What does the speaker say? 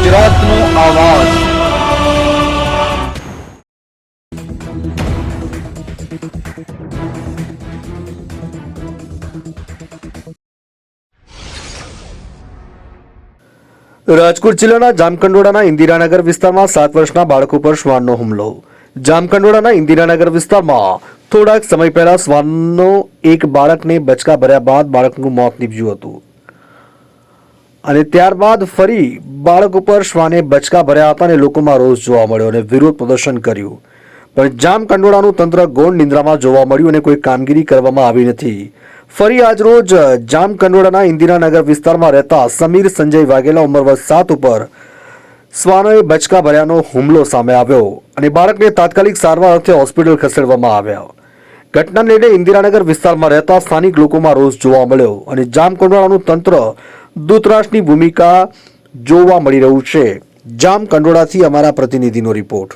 ગુજરાતનો આવાજ। રાજકોટ જિલ્લાના જામકંડોળાના ઇન્દિરાનગર વિસ્તારમાં 7 વર્ષના બાળક ઉપર શ્વાનનો હુમલો। જામકંડોળાના ઇન્દિરાનગર વિસ્તારમાં થોડાક સમય પહેલા શ્વાનનો એક બાળકને બચકા ભર્યા બાદ બાળકનું મોત નીપજ્યું હતું અને ત્યારબાદ ફરી બાળક ઉપર શ્વાને બચકા ભર્યા હતા અને લોકોમાં રોષ જોવા મળ્યો અને વિરોધ પ્રદર્શન કર્યું, પણ જામકંડોળાનું તંત્ર ગૌણ નિંદ્રામાં જોવા મળ્યું અને કોઈ કામગીરી કરવામાં આવી નથી। ફરી આજરોજ જામકંડોળાના ઇન્દિરાનગર વિસ્તારમાં રહેતા સમીર સંજય વાઘેલા ઉંમર વર્ષ 7 ઉપર શ્વાનોએ બચકા ભર્યાનો હુમલો સામે આવ્યો અને બાળકને તાત્કાલિક સારવાર અર્થે હોસ્પિટલ ખસેડવામાં આવ્યા। ઘટનાને લઈને ઇન્દિરાનગર વિસ્તારમાં રહેતા સ્થાનિક લોકોમાં રોષ જોવા મળ્યો અને જામકંડોળાનું તંત્ર દૂતરાષ્ટ્રની ભૂમિકા જોવા મળી રહ્યું છે। જામકંડોળાથી અમારા પ્રતિનિધિનો રિપોર્ટ।